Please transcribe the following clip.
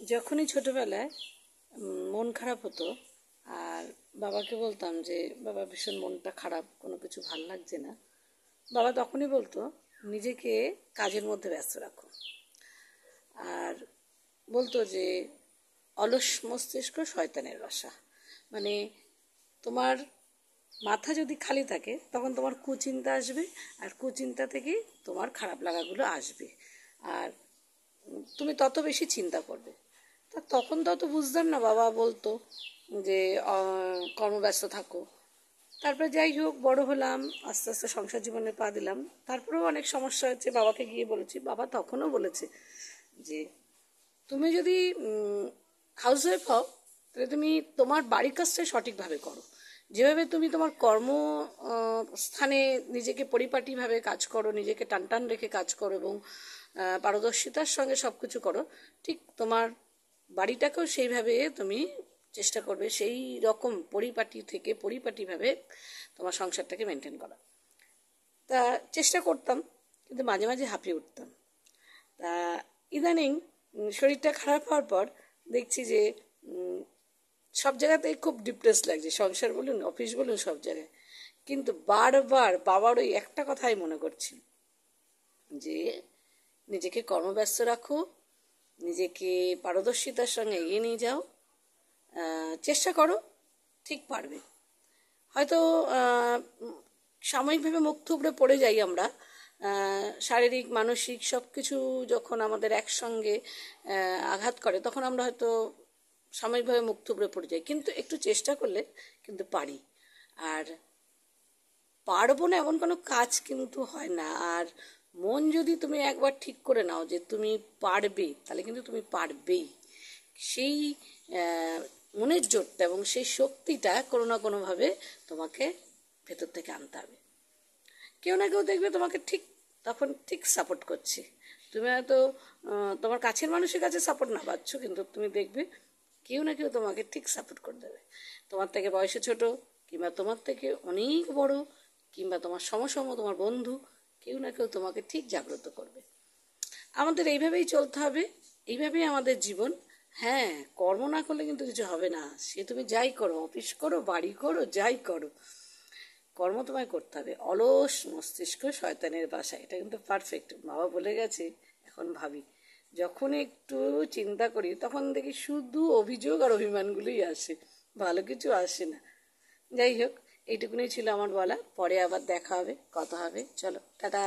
যখনই ছোটোবেলায় মন খারাপ হতো আর বাবাকে বলতাম যে বাবা ভীষণ মনটা খারাপ, কোনো কিছু ভাল লাগছে না, বাবা তখনই বলতো নিজেকে কাজের মধ্যে ব্যস্ত রাখো। আর বলতো যে অলস মস্তিষ্ক শয়তানের বাসা। মানে তোমার মাথা যদি খালি থাকে তখন তোমার কুচিন্তা আসবে, আর কুচিন্তা থেকেই তোমার খারাপ লাগাগুলো আসবে, আর তুমি তত বেশি চিন্তা করবে। তা তখন তো অত বুঝতাম না, বাবা বলতো যে কর্মব্যস্ত থাকো। তারপরে যাই হোক বড় হলাম, আস্তে আস্তে সংসার জীবনে পা দিলাম, তারপরেও অনেক সমস্যা হচ্ছে, বাবাকে গিয়ে বলেছি, বাবা তখনও বলেছে যে তুমি যদি হাউসওয়াইফ হও তাহলে তুমি তোমার বাড়ির কাজটাই সঠিকভাবে করো। যেভাবে তুমি তোমার কর্ম স্থানে নিজেকে পরিপাটিভাবে কাজ করো, নিজেকে টান টান রেখে কাজ করো এবং পারদর্শিতার সঙ্গে সব কিছু করো, ঠিক তোমার বাড়িটাকেও সেইভাবে তুমি চেষ্টা করবে সেই রকম পরিপাটি থেকে পরিপাটিভাবে তোমার সংসারটাকে মেনটেন করা। তা চেষ্টা করতাম, কিন্তু মাঝে মাঝে হাঁপিয়ে উঠতাম। তা ইদানিং শরীরটা খারাপ হওয়ার পর দেখছি যে সব জায়গাতেই খুব ডিপ্রেস লাগছে, সংসার বলুন অফিস বলুন সব জায়গায়। কিন্তু বারবার বাবার ওই একটা কথাই মনে করছি যে নিজেকে কর্মব্যস্ত রাখো, নিজেকে পারদর্শিতার সঙ্গে এগিয়ে নিয়ে যাও, চেষ্টা করো, ঠিক পারবে। হয়তো সাময়িকভাবে মুখ থুবড়ে পড়ে যাই আমরা, শারীরিক মানসিক সব কিছু যখন আমাদের একসঙ্গে আঘাত করে তখন আমরা হয়তো সাময়িকভাবে মুখ থুবড়ে পড়ে যাই, কিন্তু একটু চেষ্টা করলে কিন্তু পারি। আর পারবো না এমন কোনো কাজ কিন্তু হয় না। আর মন যদি তুমি একবার ঠিক করে নাও যে তুমি পারবে, তাহলে কিন্তু তুমি পারবেই। সেই মনের জোরটা এবং সেই শক্তিটা কোনো না কোনোভাবে তোমাকে ভেতর থেকে আনতে হবে। কেউ না কেউ দেখবে তোমাকে ঠিক তখন ঠিক সাপোর্ট করছে। তুমি হয়তো তোমার কাছের মানুষের কাছে সাপোর্ট না পাচ্ছ, কিন্তু তুমি দেখবে কেউ না কেউ তোমাকে ঠিক সাপোর্ট করে দেবে। তোমার থেকে বয়সে ছোট, কিংবা তোমার থেকে অনেক বড়, কিংবা তোমার সমসম তোমার বন্ধু, কেউ না কেউ তোমাকে ঠিক জাগ্রত করবে। আমাদের এইভাবেই চলতে হবে, এইভাবেই আমাদের জীবন। হ্যাঁ, কর্ম না করলে কিন্তু কিছু হবে না, সে তুমি যাই করো, অফিস করো, বাড়ি করো, যাই করো, কর্ম তোমায় করতে হবে। অলস মস্তিষ্ক শয়তানের বাসা, এটা কিন্তু পারফেক্ট বাবা বলে গেছে। এখন ভাবি, যখন একটু চিন্তা করি তখন দেখি শুধু অভিযোগ আর অভিমানগুলোই আসে, ভালো কিছু আসে না। যাই হোক, এইটুকুনি ছিল আমার বলা, পরে আবার দেখা হবে, কথা হবে, চলো টাটা।